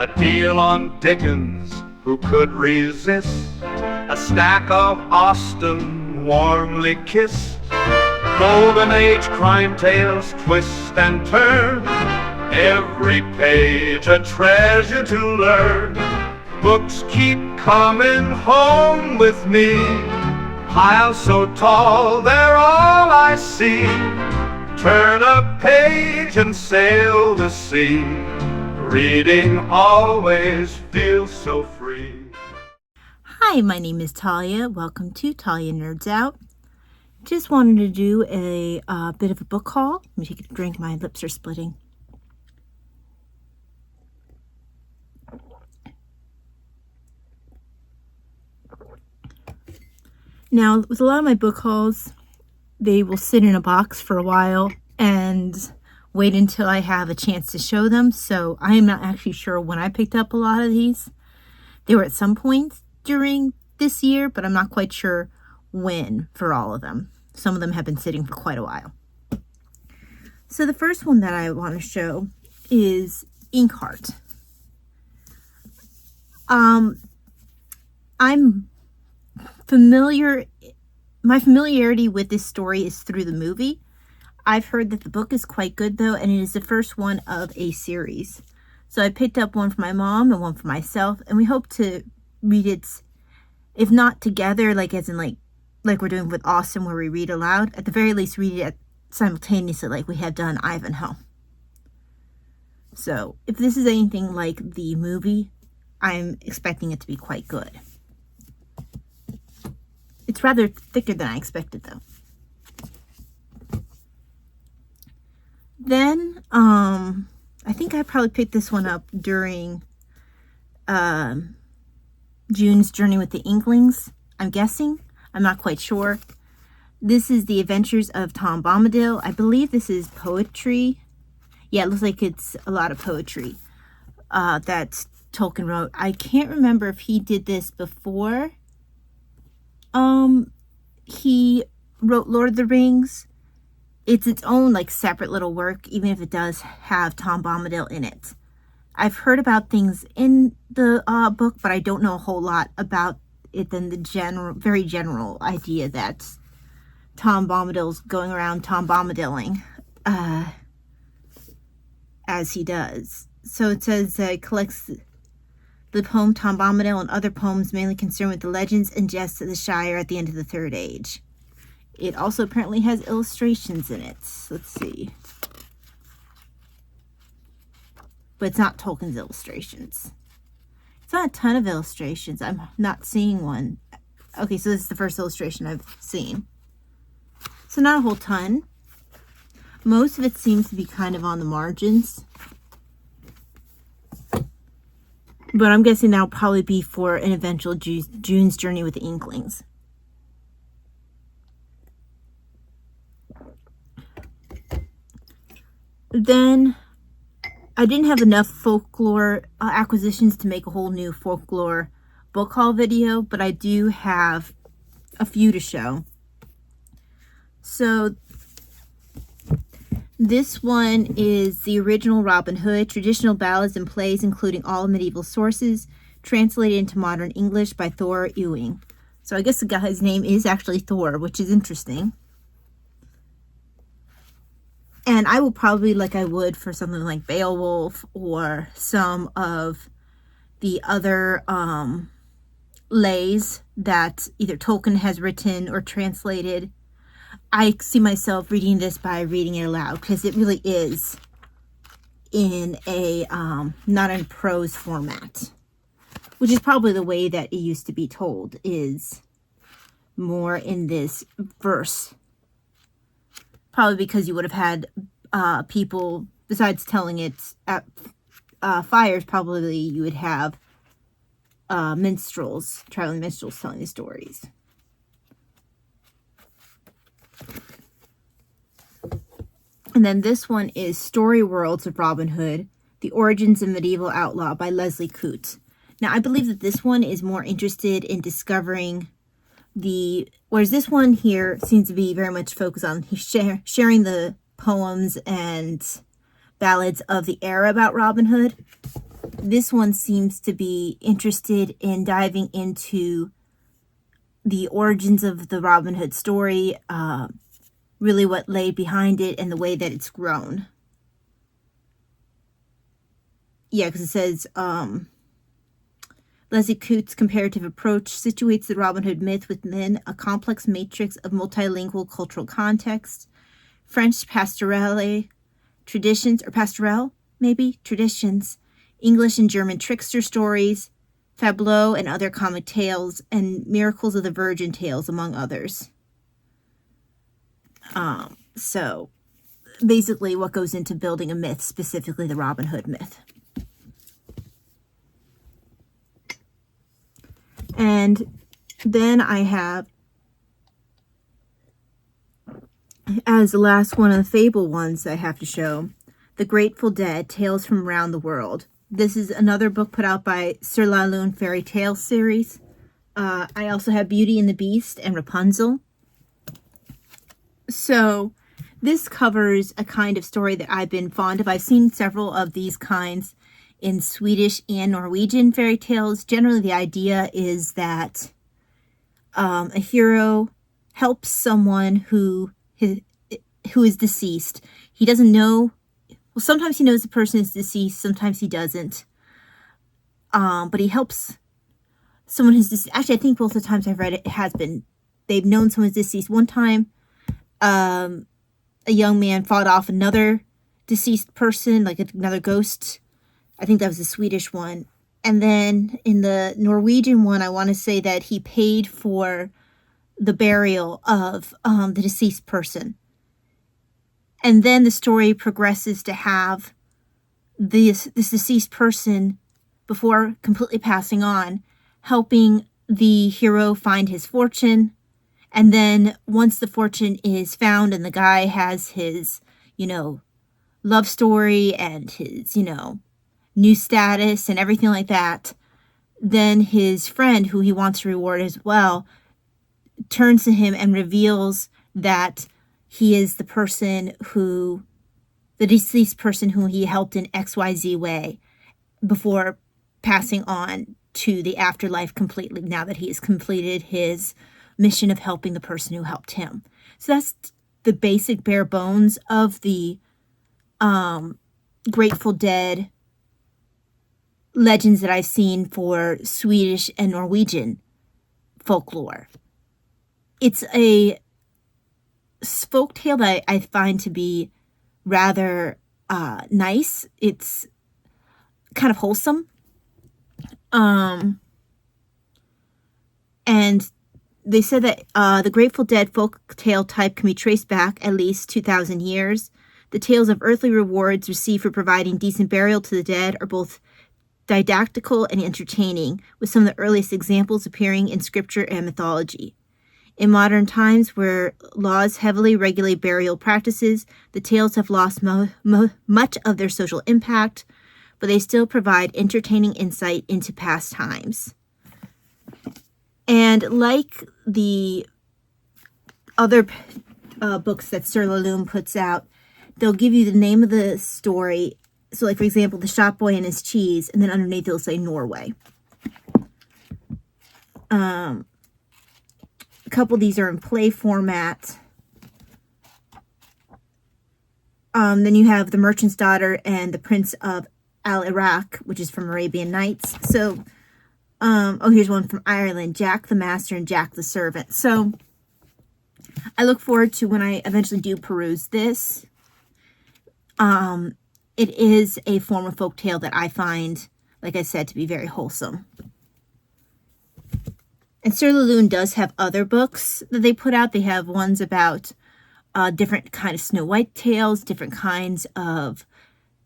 A deal on Dickens, who could resist? A stack of Austen, warmly kissed. Golden Age crime tales twist and turn, every page a treasure to learn. Books keep coming home with me, piles so tall they're all I see. Turn a page and sail the sea, reading always feels so free. Hi, my name is Talia. Welcome to Talia Nerds Out. Just wanted to do a bit of a book haul. Let me take a drink. My lips are splitting. Now, with a lot of my book hauls, they will sit in a box for a while and wait until I have a chance to show them. So I am not actually sure when I picked up a lot of these. They were at some point during this year, but I'm not quite sure when for all of them. Some of them have been sitting for quite a while. So the first one that I want to show is Inkheart. My familiarity with this story is through the movie. I've heard that the book is quite good though, and it is the first one of a series. So I picked up one for my mom and one for myself, and we hope to read it, if not together, like as in like we're doing with Austin, where we read aloud, at the very least read it simultaneously like we have done Ivanhoe. So if this is anything like the movie, I'm expecting it to be quite good. It's rather thicker than I expected though. Then, I think I probably picked this one up during June's Journey with the Inklings, I'm guessing. I'm not quite sure. This is The Adventures of Tom Bombadil. I believe this is poetry. Yeah, it looks like it's a lot of poetry that Tolkien wrote. I can't remember if he did this before he wrote Lord of the Rings. It's its own like separate little work, even if it does have Tom Bombadil in it. I've heard about things in the book, but I don't know a whole lot about it than the very general idea that Tom Bombadil's going around Tom Bombadiling as he does. So it says it collects the poem Tom Bombadil and other poems mainly concerned with the legends and jests of the Shire at the end of the Third Age. It also apparently has illustrations in it. Let's see. But it's not Tolkien's illustrations. It's not a ton of illustrations. I'm not seeing one. Okay, so this is the first illustration I've seen. So not a whole ton. Most of it seems to be kind of on the margins. But I'm guessing that'll probably be for an eventual June's Journey with the Inklings. Then I didn't have enough folklore acquisitions to make a whole new folklore book haul video, but I do have a few to show. So this one is the original Robin Hood, traditional ballads and plays including all medieval sources, translated into modern English by Thor Ewing. So I guess the guy's name is actually Thor, which is interesting. And I will probably, like I would for something like Beowulf or some of the other lays that either Tolkien has written or translated, I see myself reading this by reading it aloud, because it really is in a not in prose format, which is probably the way that it used to be told, is more in this verse. Probably because you would have had people, besides telling it at fires, probably you would have minstrels, traveling minstrels telling the stories. And then this one is Story Worlds of Robin Hood, The Origins of Medieval Outlaw by Leslie Coote. Now, I believe that this one is more interested in discovering whereas this one here seems to be very much focused on sharing the poems and ballads of the era about Robin Hood. This one seems to be interested in diving into the origins of the Robin Hood story, really what lay behind it and the way that it's grown. Yeah, because it says, Leslie Coote's comparative approach situates the Robin Hood myth within a complex matrix of multilingual cultural context, French pastorale traditions, or pastorelle, maybe, traditions, English and German trickster stories, fableaux and other comic tales, and miracles of the Virgin tales, among others. So, basically what goes into building a myth, specifically the Robin Hood myth. And then I have, as the last one of the fable ones I have to show, The Grateful Dead, Tales from Around the World. This is another book put out by Sir Laloon Fairy Tale series. I also have Beauty and the Beast and Rapunzel. So this covers a kind of story that I've been fond of. I've seen several of these kinds in Swedish and Norwegian fairy tales. Generally, the idea is that a hero helps someone who is deceased. He doesn't know. Well, sometimes he knows the person is deceased. Sometimes he doesn't. But he helps someone who's deceased. Actually, I think both the times I've read it, they've known someone's deceased. One time, a young man fought off another deceased person, like another ghost. I think that was the Swedish one. And then in the Norwegian one, I want to say that he paid for the burial of the deceased person. And then the story progresses to have this deceased person, before completely passing on, helping the hero find his fortune. And then once the fortune is found and the guy has his, love story and his, new status and everything like that, then his friend, who he wants to reward as well, turns to him and reveals that he is the deceased person who he helped in XYZ way before passing on to the afterlife completely, now that he has completed his mission of helping the person who helped him. So that's the basic bare bones of the Grateful Dead legends that I've seen for Swedish and Norwegian folklore. It's a folktale that I find to be rather nice. It's kind of wholesome. And they said that the Grateful Dead folktale type can be traced back at least 2,000 years. The tales of earthly rewards received for providing decent burial to the dead are both didactical and entertaining, with some of the earliest examples appearing in scripture and mythology. In modern times, where laws heavily regulate burial practices, the tales have lost much of their social impact, but they still provide entertaining insight into past times. And like the other books that Sir Laloon puts out, they'll give you the name of the story. So, like, for example, The Shop Boy and His Cheese, and then underneath it'll say Norway. A couple of these are in play format. Then you have The Merchant's Daughter and The Prince of Al-Iraq, which is from Arabian Nights. So, here's one from Ireland, Jack the Master and Jack the Servant. So, I look forward to when I eventually do peruse this. It is a form of folktale that I find, like I said, to be very wholesome. And Sir Laloon does have other books that they put out. They have ones about different kind of Snow White tales, different kinds of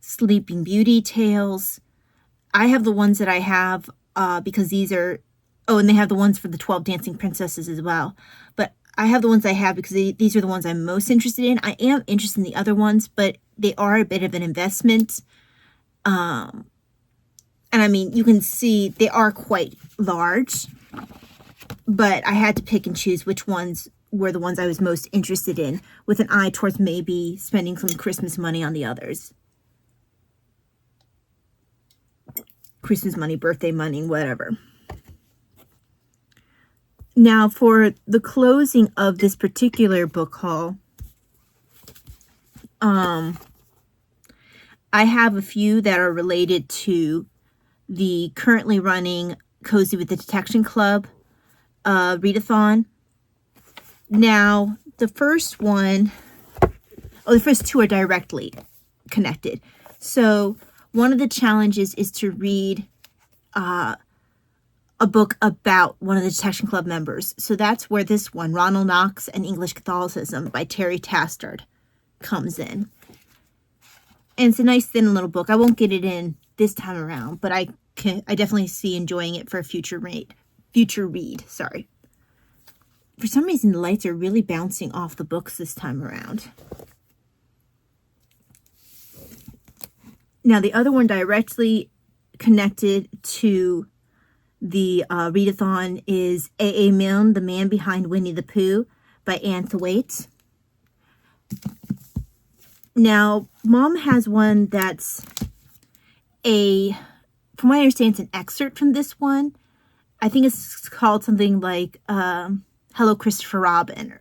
Sleeping Beauty tales. I have the ones that I have because these are... Oh, and they have the ones for the 12 Dancing Princesses as well. But I have the ones I have because these are the ones I'm most interested in. I am interested in the other ones, but they are a bit of an investment. And I mean, you can see they are quite large. But I had to pick and choose which ones were the ones I was most interested in, with an eye towards maybe spending some Christmas money on the others. Christmas money, birthday money, whatever. Now, for the closing of this particular book haul, I have a few that are related to the currently running Cozy with the Detection Club readathon. Now, the first one, the first two are directly connected. So, one of the challenges is to read a book about one of the Detection Club members. So that's where this one, Ronald Knox and English Catholicism by Terry Tastard, comes in. And it's a nice thin little book. I won't get it in this time around, but I definitely see enjoying it for a future read. Sorry. For some reason, the lights are really bouncing off the books this time around. Now, the other one directly connected to the readathon is A.A. Milne, The Man Behind Winnie the Pooh by Anne Thwaite. Now, Mom has one that's from what I understand, it's an excerpt from this one. I think it's called something like Hello, Christopher Robin.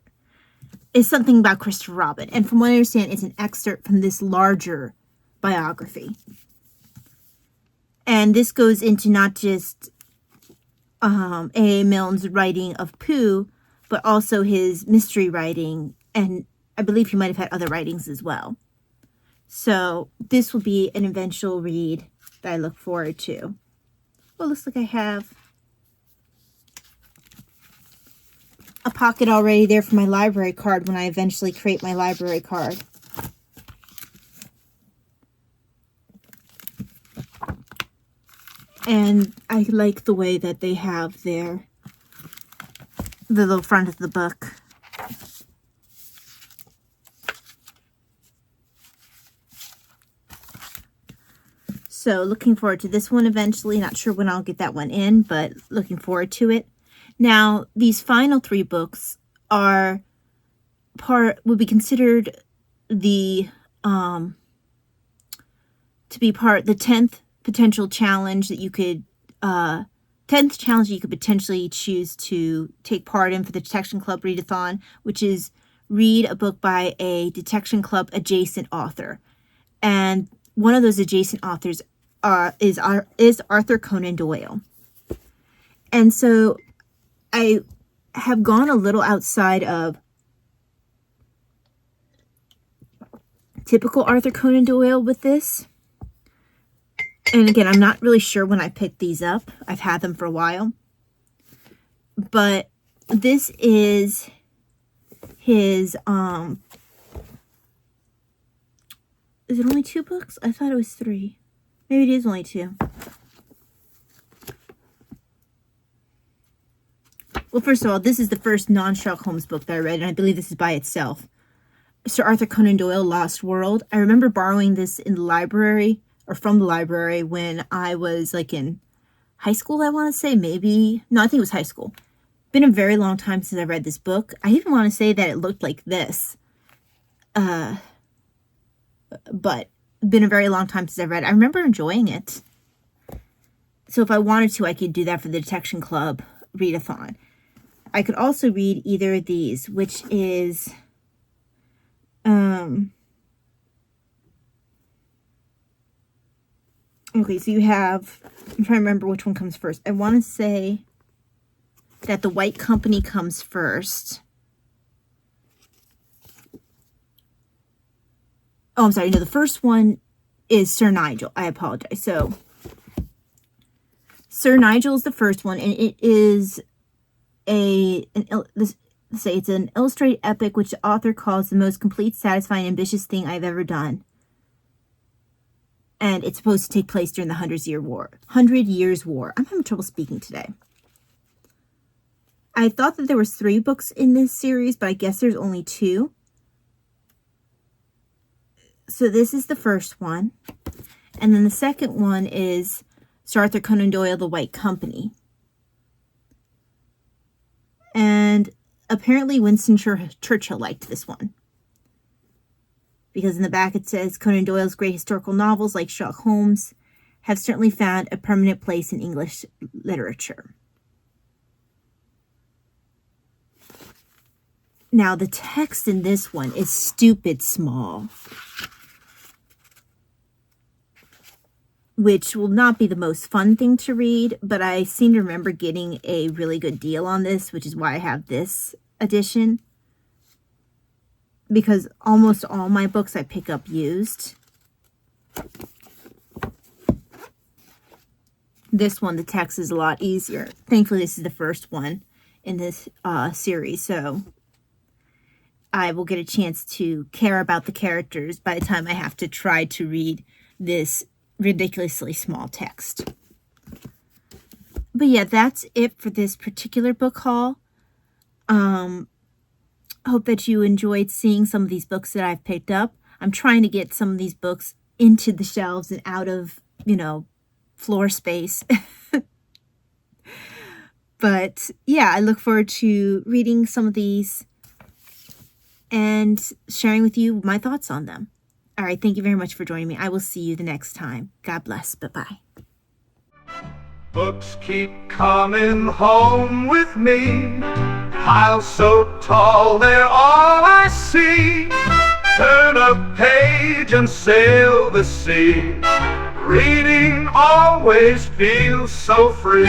It's something about Christopher Robin. And from what I understand, it's an excerpt from this larger biography. And this goes into not just A.A. Milne's writing of Pooh, but also his mystery writing, and I believe he might have had other writings as well. So this will be an eventual read that I look forward to. Well, looks like I have a pocket already there for my library card when I eventually create my library card. And I like the way that they have the little front of the book. So looking forward to this one eventually. Not sure when I'll get that one in, but looking forward to it. Now, these final three books would be considered the 10th potential challenge that you could 10th challenge that you could potentially choose to take part in for the Detection Club readathon, which is read a book by a Detection Club adjacent author. And one of those adjacent authors is Arthur Conan Doyle. And so I have gone a little outside of typical Arthur Conan Doyle with this. And again, I'm not really sure when I picked these up. I've had them for a while. But this is his, is it only 2 books? I thought it was 3. Maybe it is only 2. Well, first of all, this is the first non-Sherlock Holmes book that I read, and I believe this is by itself. Sir Arthur Conan Doyle, Lost World. I remember borrowing this in the library, or from the library, when I was like in high school, I want to say. Maybe. No, I think it was high school. Been a very long time since I read this book. I even want to say that it looked like this. But been a very long time since I read it. I remember enjoying it. So if I wanted to, I could do that for the Detection Club readathon. I could also read either of these, which is okay, so you have, I'm trying to remember which one comes first. I want to say that The White Company comes first. Oh, I'm sorry. No, the first one is Sir Nigel. I apologize. So, Sir Nigel is the first one, and it is it's an illustrated epic which the author calls the most complete, satisfying, ambitious thing I've ever done. And it's supposed to take place during the 100 Years' War. I'm having trouble speaking today. I thought that there was 3 books in this series, but I guess there's only 2. So this is the first one. And then the second one is Sir Arthur Conan Doyle, The White Company. And apparently Winston Churchill liked this one. Because in the back it says Conan Doyle's great historical novels like Sherlock Holmes have certainly found a permanent place in English literature. Now, the text in this one is stupid small, which will not be the most fun thing to read, but I seem to remember getting a really good deal on this, which is why I have this edition, because almost all my books I pick up used. This one, the text is a lot easier. Thankfully, this is the first one in this series, so I will get a chance to care about the characters by the time I have to try to read this ridiculously small text. But yeah, that's it for this particular book haul. Hope that you enjoyed seeing some of these books that I've picked up. I'm trying to get some of these books into the shelves and out of, floor space. But yeah, I look forward to reading some of these and sharing with you my thoughts on them. All right, thank you very much for joining me. I will see you the next time. God bless. Bye-bye. Books keep coming home with me, piles so tall they're all I see. Turn a page and sail the sea. Reading always feels so free.